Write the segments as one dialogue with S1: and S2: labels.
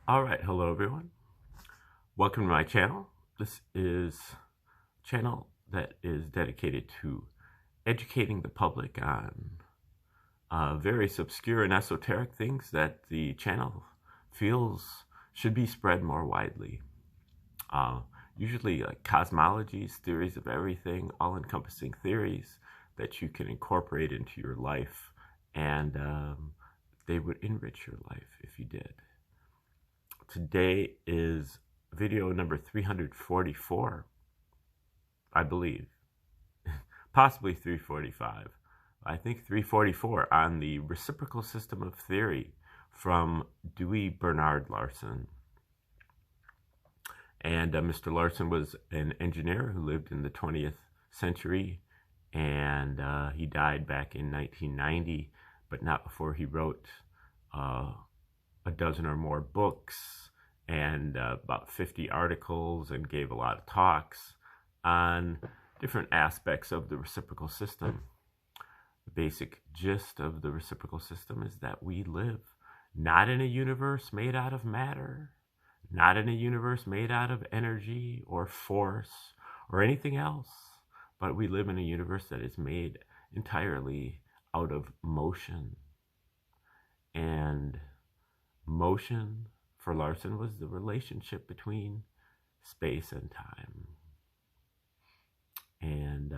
S1: All right, hello everyone. Welcome to my channel. This is a channel that is dedicated to educating the public on various obscure and esoteric things that the channel feels should be spread more widely. Usually like cosmologies, theories of everything, all-encompassing theories that you can incorporate into your life, and they would enrich your life if you did. Today is video number 344, I believe. Possibly 345. I think 344 on the reciprocal system of theory from Dewey Bernard Larson. And Mr. Larson was an engineer who lived in the 20th century, and he died back in 1990, but not before he wrote a dozen or more books and about 50 articles, and gave a lot of talks on different aspects of the reciprocal system. The basic gist of the reciprocal system is that we live not in a universe made out of matter, not in a universe made out of energy or force or anything else, but we live in a universe that is made entirely out of motion. And motion for Larson was the relationship between space and time. And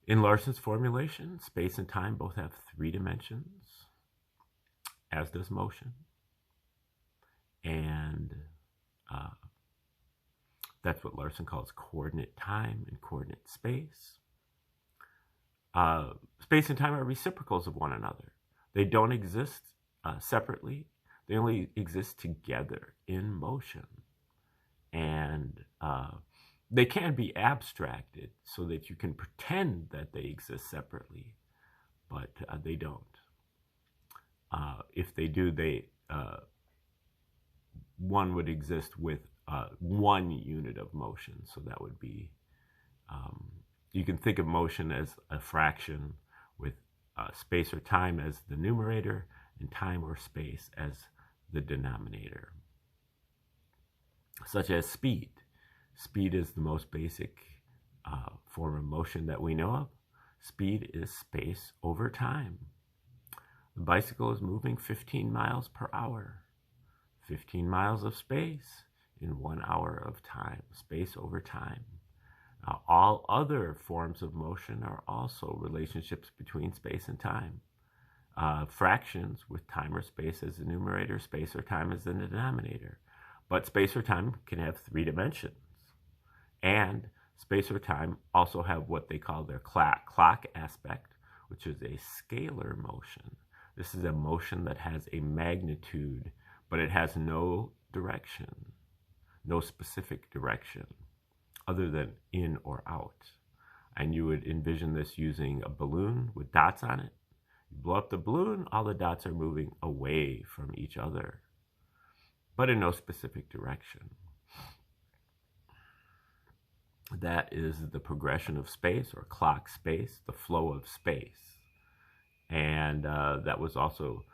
S1: in Larson's formulation, space and time both have 3 dimensions, as does motion. And that's what Larson calls coordinate time and coordinate space. Space and time are reciprocals of one another. They don't exist separately. They only exist together in motion. And they can be abstracted so that you can pretend that they exist separately, but they don't. If they do, one would exist with 1 unit of motion. So that would be, you can think of motion as a fraction with space or time as the numerator and time or space as the denominator. Such as speed. Speed is the most basic form of motion that we know of. Speed is space over time. The bicycle is moving 15 miles per hour. 15 miles of space in 1 hour of time. Space over time. Now, all other forms of motion are also relationships between space and time. Fractions with time or space as the numerator, space or time as the denominator. But space or time can have 3 dimensions. And space or time also have what they call their clock aspect, which is a scalar motion. This is a motion that has a magnitude, but it has no direction, no specific direction, other than in or out. And you would envision this using a balloon with dots on it. You blow up the balloon, all the dots are moving away from each other, but in no specific direction. That is the progression of space, or clock space, the flow of space. And that was also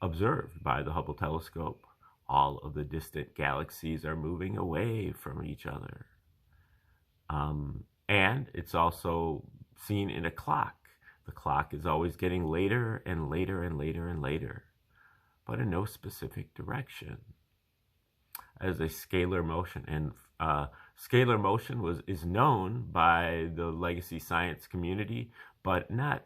S1: observed by the Hubble telescope. All of the distant galaxies are moving away from each other. And it's also seen in a clock. The clock is always getting later and later and later and later, but in no specific direction. As a scalar motion, and scalar motion is known by the legacy science community, but it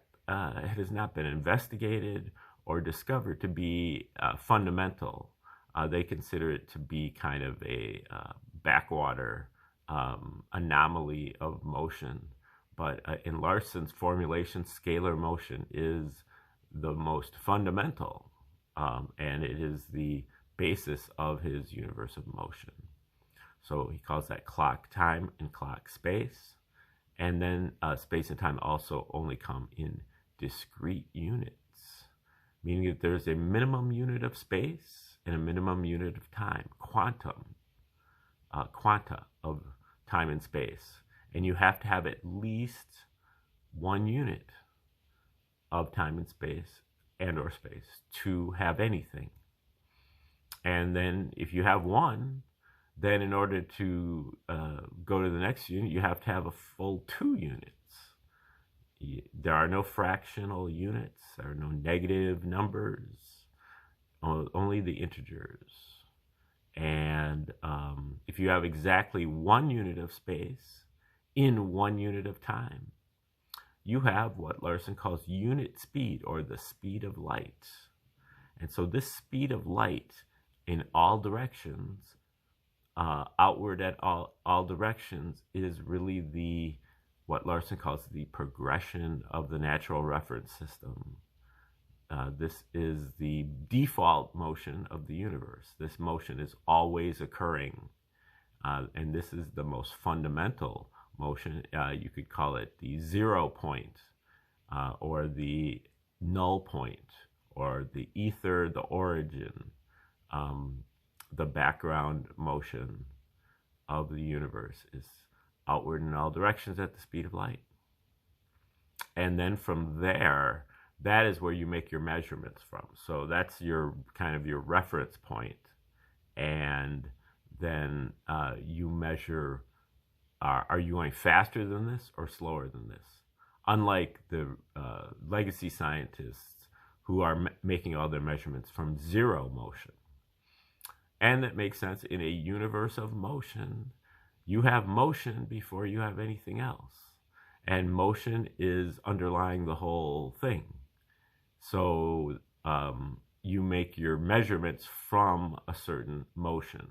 S1: has not been investigated or discovered to be fundamental. They consider it to be kind of a backwater anomaly of motion. But in Larson's formulation, scalar motion is the most fundamental, and it is the basis of his universe of motion. So he calls that clock time and clock space. And then space and time also only come in discrete units, meaning that there's a minimum unit of space and a minimum unit of time, quanta of time and space. And you have to have at least 1 unit of time and space and or space to have anything. And then if you have one, then in order to go to the next unit, you have to have a full 2 units. There are no fractional units. There are no negative numbers, only the integers. And if you have exactly 1 unit of space in 1 unit of time, you have what Larson calls unit speed, or the speed of light. And so this speed of light in all directions, outward at all directions, is really what Larson calls the progression of the natural reference system. This is the default motion of the universe. This motion is always occurring, and this is the most fundamental motion. You could call it the 0 point, or the null point, or the ether, the origin, the background motion of the universe is outward in all directions at the speed of light. And then from there, that is where you make your measurements from. So that's your kind of your reference point. And then you measure, are you going faster than this or slower than this? Unlike the legacy scientists who are making all their measurements from 0 motion. And that makes sense. In a universe of motion, you have motion before you have anything else. And motion is underlying the whole thing. So you make your measurements from a certain motion.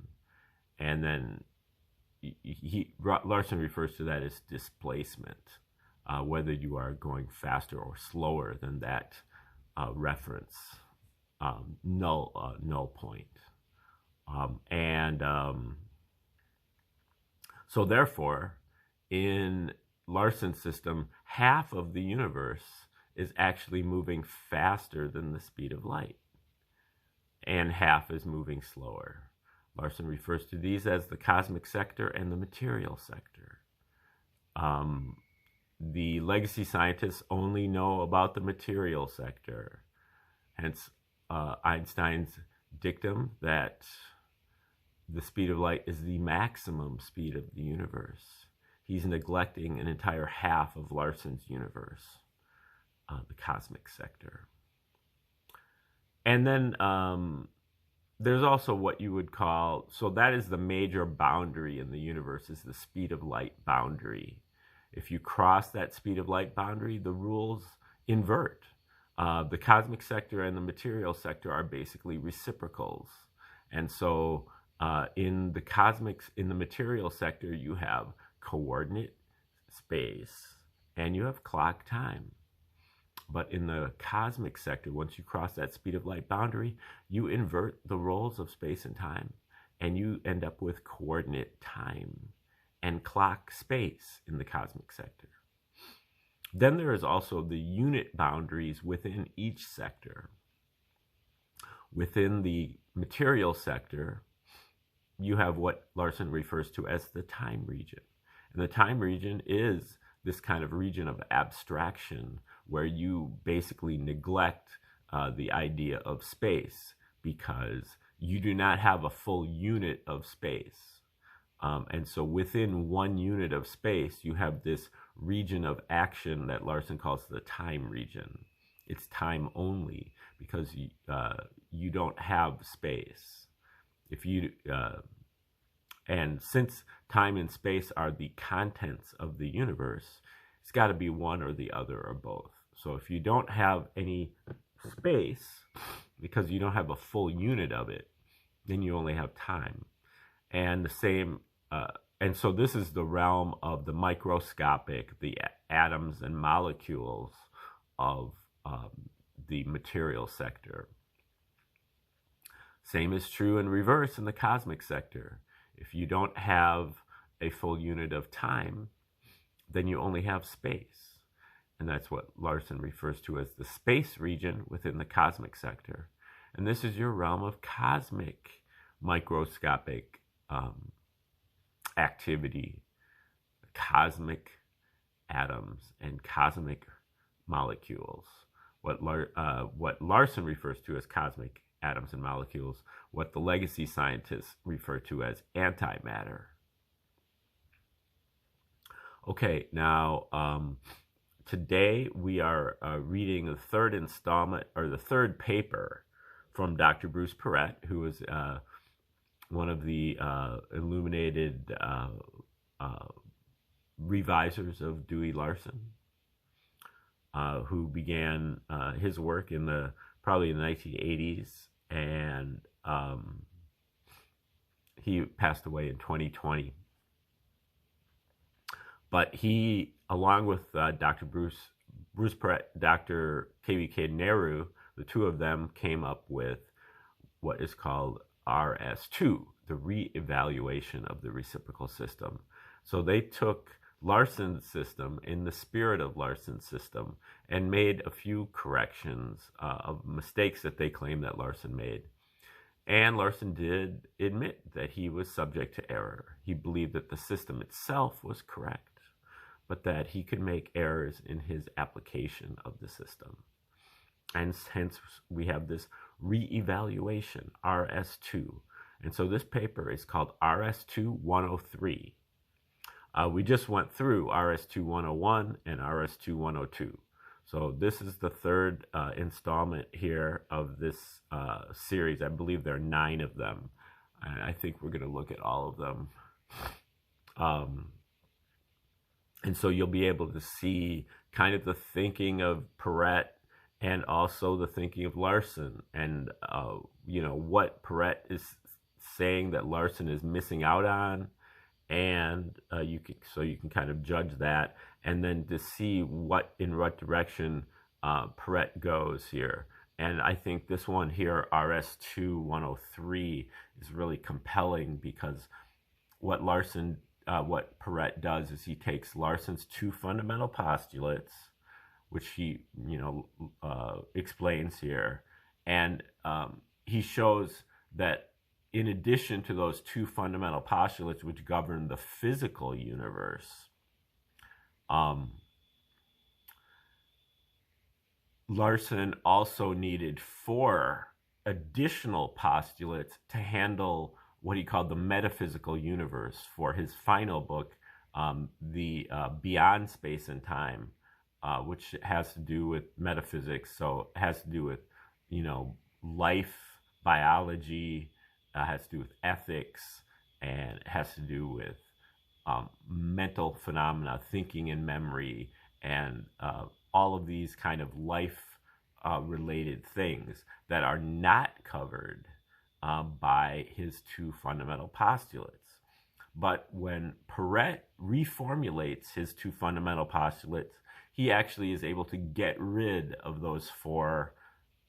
S1: And then Larson refers to that as displacement, whether you are going faster or slower than that reference null point. So therefore, in Larson's system, half of the universe is actually moving faster than the speed of light, and half is moving slower. Larson refers to these as the cosmic sector and the material sector. The legacy scientists only know about the material sector, hence Einstein's dictum that the speed of light is the maximum speed of the universe. He's neglecting an entire half of Larson's universe, the cosmic sector. And then there's also what you would call, so that is the major boundary in the universe, is the speed of light boundary. If you cross that speed of light boundary, the rules invert. The cosmic sector and the material sector are basically reciprocals. And so in the material sector, you have coordinate space and you have clock time. But in the cosmic sector, once you cross that speed of light boundary, you invert the roles of space and time, and you end up with coordinate time and clock space in the cosmic sector. Then there is also the unit boundaries within each sector. Within the material sector, you have what Larson refers to as the time region. And the time region is this kind of region of abstraction where you basically neglect the idea of space because you do not have a full unit of space. And so within 1 unit of space, you have this region of action that Larson calls the time region. It's time only because you don't have space. And since time and space are the contents of the universe, it's got to be one or the other or both. So if you don't have any space, because you don't have a full unit of it, then you only have time. And the same, and so this is the realm of the microscopic, the atoms and molecules of the material sector. Same is true in reverse in the cosmic sector. If you don't have a full unit of time, then you only have space. And that's what Larson refers to as the space region within the cosmic sector. And this is your realm of cosmic microscopic activity, cosmic atoms and cosmic molecules. What Larson refers to as cosmic atoms and molecules, what the legacy scientists refer to as antimatter. Okay, now today we are reading the third installment, or the third paper from Dr. Bruce Peret, who is one of the illuminated revisers of Dewey Larson, who began his work in probably in the 1980s, and he passed away in 2020. But he, along with Dr. Bruce Peret, Dr. KVK Nehru, the two of them came up with what is called RS2, the reevaluation of the reciprocal system. So they took Larson's system in the spirit of Larson's system and made a few corrections of mistakes that they claim that Larson made. And Larson did admit that he was subject to error. He believed that the system itself was correct, but that he could make errors in his application of the system. And hence we have this reevaluation, RS2. And so this paper is called RS2-103. We just went through RS2-101 and RS2-102. So this is the third installment here of this series. I believe there are 9 of them. And I think we're going to look at all of them. And so you'll be able to see kind of the thinking of Peret and also the thinking of Larson, and what Peret is saying that Larson is missing out on, and you can kind of judge that, and then to see in what direction Peret goes here. And I think this one here, RS2-103, is really compelling, because what Peret does is he takes Larson's 2 fundamental postulates, which he explains here, and he shows that in addition to those 2 fundamental postulates which govern the physical universe, Larson also needed 4 additional postulates to handle what he called the metaphysical universe for his final book, the Beyond Space and Time, which has to do with metaphysics. So it has to do with, life, biology, has to do with ethics, and it has to do with mental phenomena, thinking and memory, and all of these kind of life-related things that are not covered by his 2 fundamental postulates. But when Peret reformulates his 2 fundamental postulates, he actually is able to get rid of those 4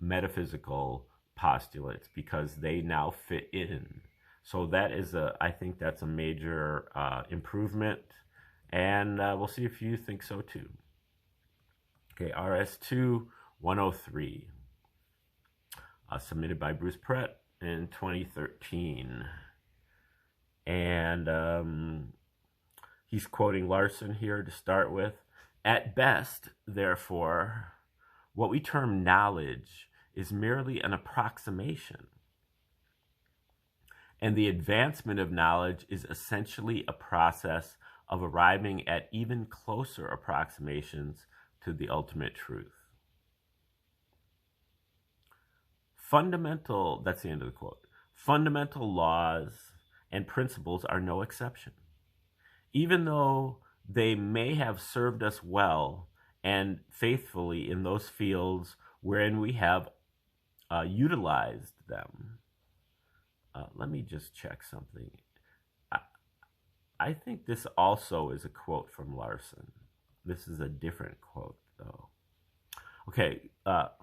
S1: metaphysical postulates because they now fit in. So that is I think that's a major improvement, and we'll see if you think so too. Okay, RS2-103, submitted by Bruce Peret in 2013. And he's quoting Larson here to start with. At best, therefore, what we term knowledge is merely an approximation. And the advancement of knowledge is essentially a process of arriving at even closer approximations to the ultimate truth. That's the end of the quote. Fundamental laws and principles are no exception. Even though they may have served us well and faithfully in those fields wherein we have utilized them. Let me just check something. I think this also is a quote from Larson. This is a different quote, though. Okay,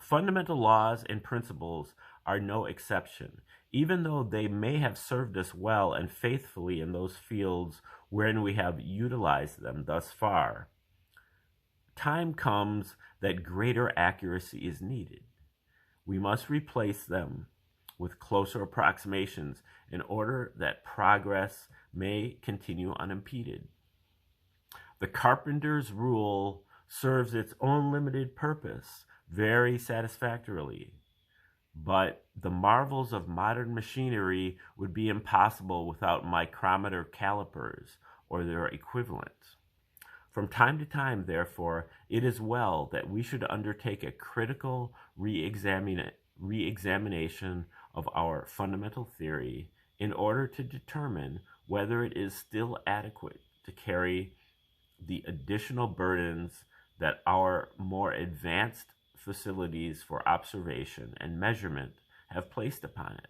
S1: fundamental laws and principles are no exception, even though they may have served us well and faithfully in those fields wherein we have utilized them thus far. Time comes that greater accuracy is needed. We must replace them with closer approximations in order that progress may continue unimpeded. The carpenter's rule serves its own limited purpose very satisfactorily, but the marvels of modern machinery would be impossible without micrometer calipers or their equivalents. From time to time, therefore, it is well that we should undertake a critical re-examination of our fundamental theory in order to determine whether it is still adequate to carry the additional burdens that our more advanced facilities for observation and measurement have placed upon it.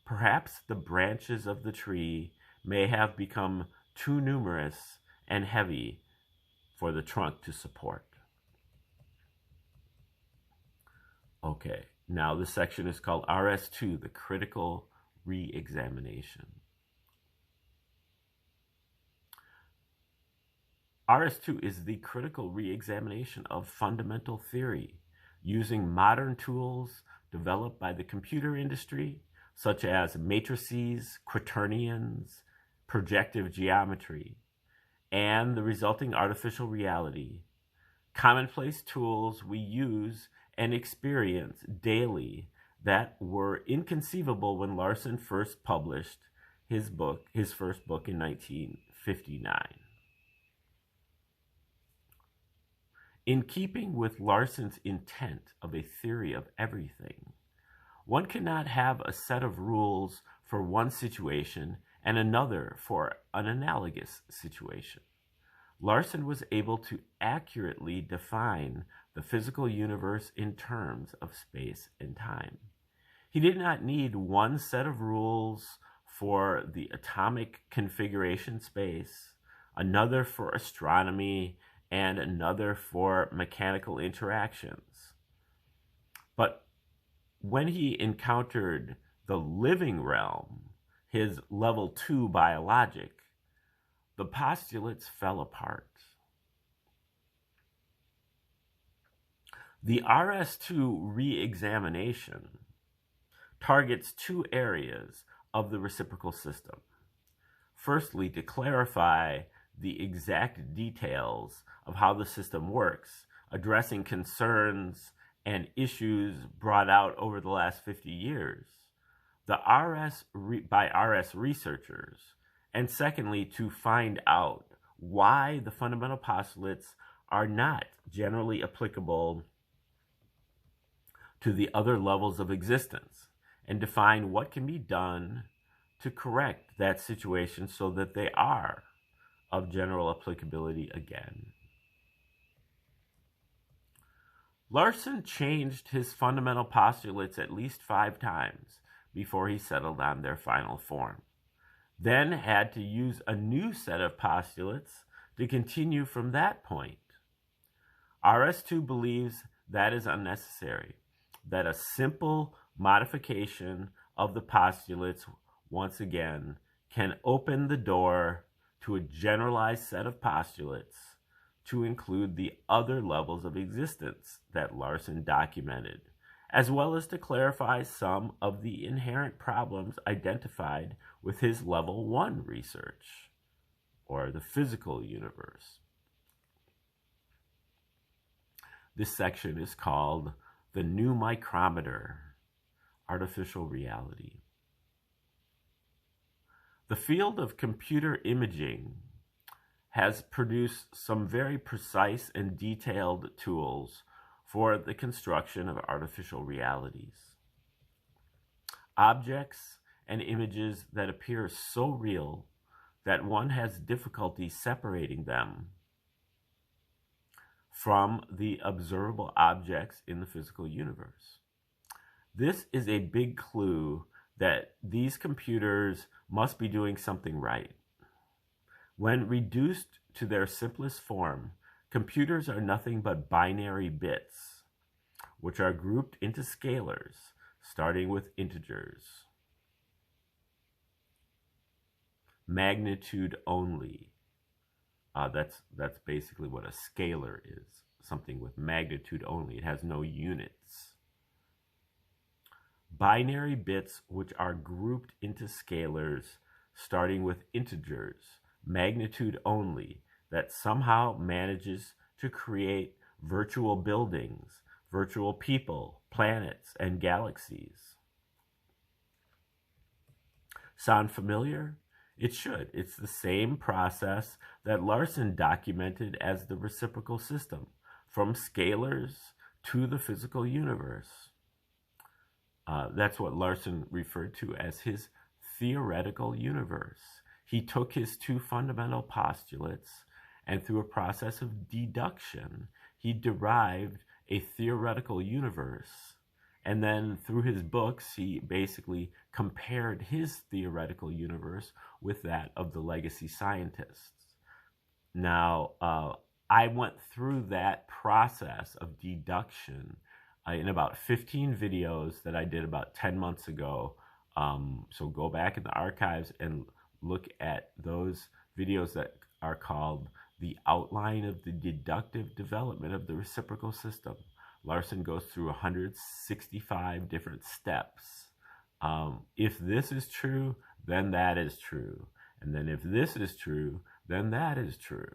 S1: Perhaps the branches of the tree may have become too numerous and heavy for the trunk to support. Okay, now this section is called RS2, the critical re-examination. RS2 is the critical re-examination of fundamental theory using modern tools developed by the computer industry, such as matrices, quaternions, projective geometry, and the resulting artificial reality, commonplace tools we use and experience daily that were inconceivable when Larson first published his first book in 1959. In keeping with Larson's intent of a theory of everything, one cannot have a set of rules for one situation and another for an analogous situation. Larson was able to accurately define the physical universe in terms of space and time. He did not need one set of rules for the atomic configuration space, another for astronomy, and another for mechanical interactions. But when he encountered the living realm, his level 2 biologic, the postulates fell apart. The RS2 re-examination targets two areas of the reciprocal system. Firstly, to clarify the exact details of how the system works, addressing concerns and issues brought out over the last 50 years by RS researchers, and secondly, to find out why the fundamental postulates are not generally applicable to the other levels of existence, and define what can be done to correct that situation so that they are of general applicability again. Larson changed his fundamental postulates at least 5 times before he settled on their final form, then had to use a new set of postulates to continue from that point. RS2 believes that is unnecessary, that a simple modification of the postulates once again can open the door to a generalized set of postulates to include the other levels of existence that Larson documented, as well as to clarify some of the inherent problems identified with his level 1 research, or the physical universe. This section is called the new micrometer, artificial reality. The field of computer imaging has produced some very precise and detailed tools for the construction of artificial realities. Objects and images that appear so real that one has difficulty separating them from the observable objects in the physical universe. This is a big clue that these computers must be doing something right. When reduced to their simplest form, computers are nothing but binary bits, which are grouped into scalars, starting with integers. Magnitude only. That's basically what a scalar is, something with magnitude only. It has no units. Binary bits which are grouped into scalars, starting with integers, magnitude only, that somehow manages to create virtual buildings virtual people, planets, and galaxies. Sound familiar? It should. It's the same process that Larson documented as the reciprocal system, from scalars to the physical universe. That's what Larson referred to as his theoretical universe. He took his two fundamental postulates, and through a process of deduction, he derived a theoretical universe. And then through his books, he basically compared his theoretical universe with that of the legacy scientists. Now, I went through that process of deduction in about 15 videos that I did about 10 months ago. So go back in the archives and look at those videos that are called The Outline of the Deductive Development of the Reciprocal System. Larson goes through 165 different steps. If this is true, then that is true. And then if this is true, then that is true.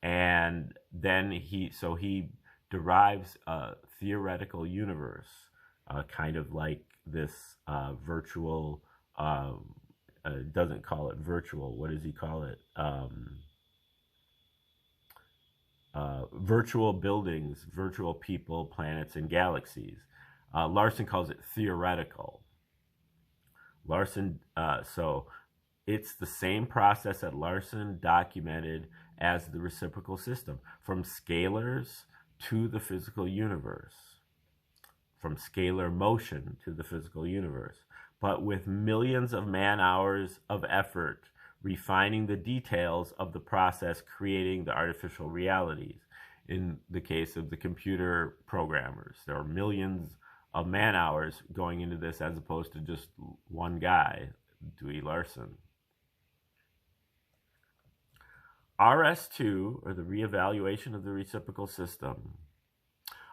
S1: And then he derives a theoretical universe, kind of like this virtual, doesn't call it virtual, what does he call it? Virtual buildings, virtual people, planets, and galaxies. Larson calls it theoretical. So it's the same process that Larson documented as the reciprocal system, from scalars to the physical universe, from scalar motion to the physical universe, but with millions of man-hours of effort refining the details of the process, creating the artificial realities. In the case of the computer programmers, there are millions of man-hours going into this as opposed to just one guy, Dewey Larson. RS2, or the Reevaluation of the Reciprocal System,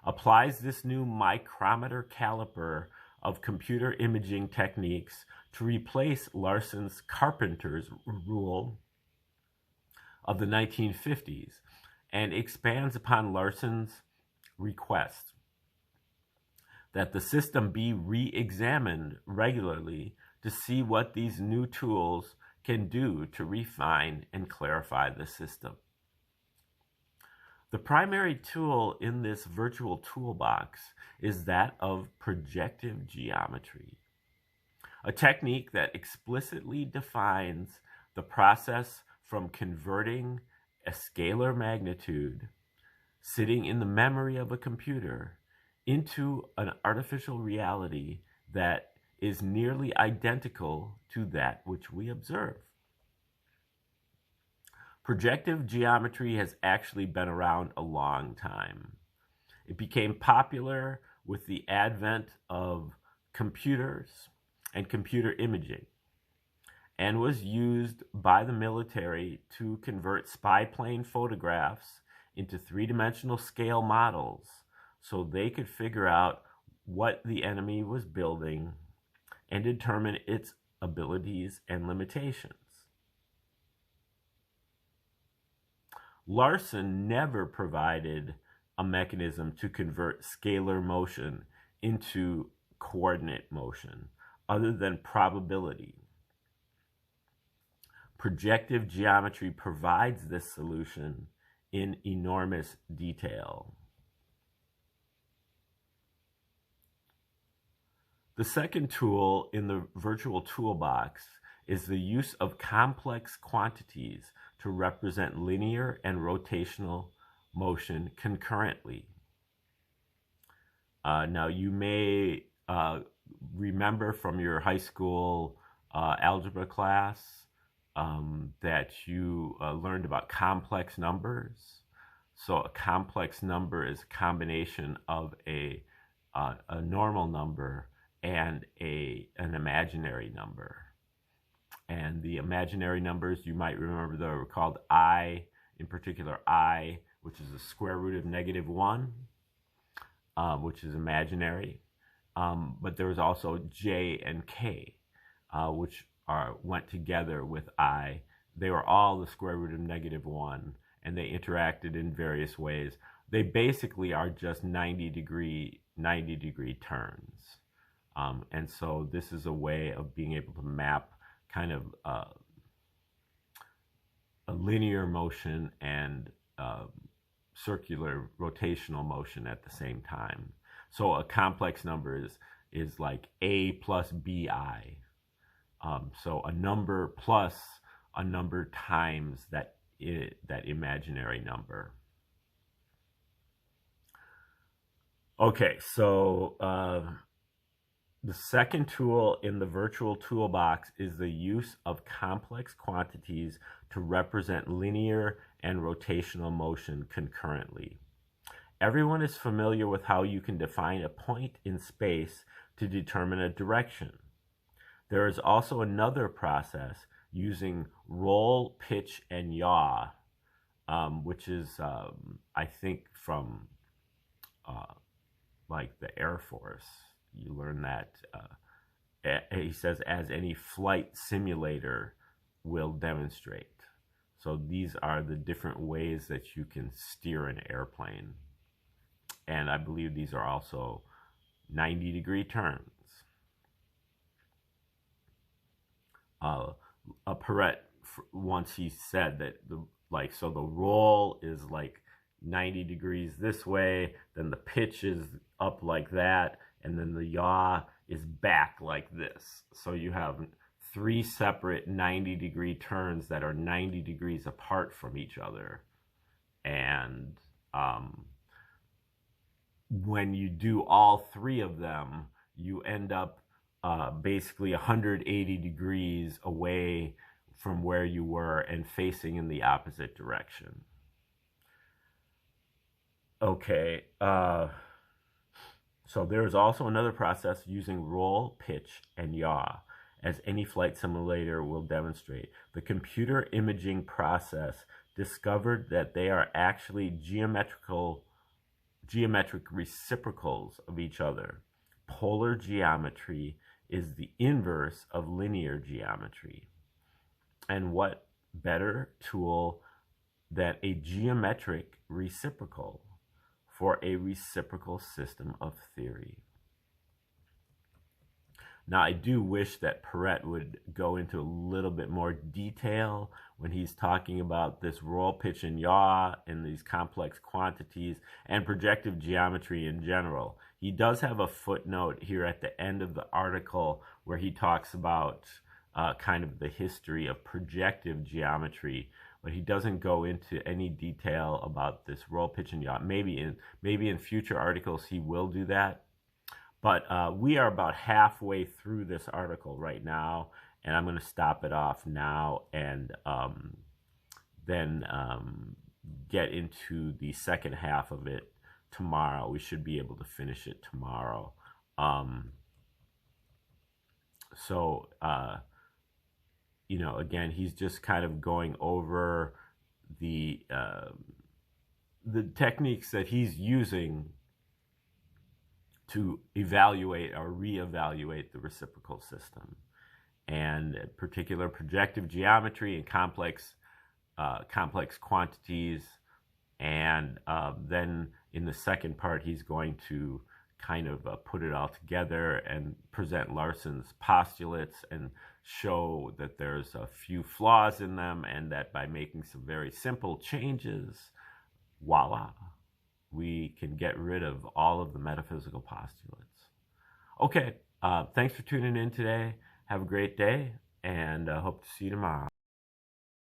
S1: applies this new micrometer caliper of computer imaging techniques to replace Larson's Carpenter's rule of the 1950s, and expands upon Larson's request that the system be re-examined regularly to see what these new tools can do to refine and clarify the system. The primary tool in this virtual toolbox is that of projective geometry, a technique that explicitly defines the process from converting a scalar magnitude sitting in the memory of a computer into an artificial reality that is nearly identical to that which we observe. Projective geometry has actually been around a long time. It became popular with the advent of computers and computer imaging, and was used by the military to convert spy plane photographs into three-dimensional scale models so they could figure out what the enemy was building and determine its abilities and limitations. Larson never provided a mechanism to convert scalar motion into coordinate motion other than probability. Projective geometry provides this solution in enormous detail. The second tool in the virtual toolbox is the use of complex quantities to represent linear and rotational motion concurrently. Now, you may remember from your high school algebra class that you learned about complex numbers. So a complex number is a combination of a normal number and an imaginary number. And the imaginary numbers, you might remember, they were called I, in particular I, which is the square root of -1, which is imaginary. But there was also J and K, which went together with I. They were all the square root of -1, and they interacted in various ways. they basically are just 90-degree turns. And so this is a way of being able to map kind of a linear motion and circular rotational motion at the same time. So a complex number is like A plus BI. So a number plus a number times that imaginary number. Okay, so the second tool in the virtual toolbox is the use of complex quantities to represent linear and rotational motion concurrently. Everyone is familiar with how you can define a point in space to determine a direction. There is also another process using roll, pitch, and yaw, which is, I think, from like the Air Force. You learn that, he says, as any flight simulator will demonstrate. So these are the different ways that you can steer an airplane. And I believe these are also 90-degree turns. Peret once he said that so the roll is like 90 degrees this way, then the pitch is up like that, and then the yaw is back like this. So you have 3 separate 90-degree turns that are 90 degrees apart from each other. And when you do all 3 of them, you end up basically 180 degrees away from where you were and facing in the opposite direction. Okay, so there's also another process using roll, pitch, and yaw, as any flight simulator will demonstrate. The computer imaging process discovered that they are actually geometric reciprocals of each other. Polar geometry is the inverse of linear geometry. And what better tool than a geometric reciprocal for a reciprocal system of theory? Now, I do wish that Peret would go into a little bit more detail when he's talking about this roll, pitch, and yaw and these complex quantities and projective geometry in general. He does have a footnote here at the end of the article where he talks about kind of the history of projective geometry, but he doesn't go into any detail about this roll, pitch, and yaw. Maybe in future articles he will do that. But we are about halfway through this article right now, and I'm going to stop it off now and then get into the second half of it tomorrow. We should be able to finish it tomorrow. You know, again, he's just kind of going over the techniques that he's using to evaluate or reevaluate the reciprocal system, and particular projective geometry and complex quantities. And then in the second part, he's going to kind of put it all together and present Larson's postulates and show that there's a few flaws in them, and that by making some very simple changes, voila, we can get rid of all of the metaphysical postulates. Okay, thanks for tuning in today. Have a great day, and hope to see you tomorrow.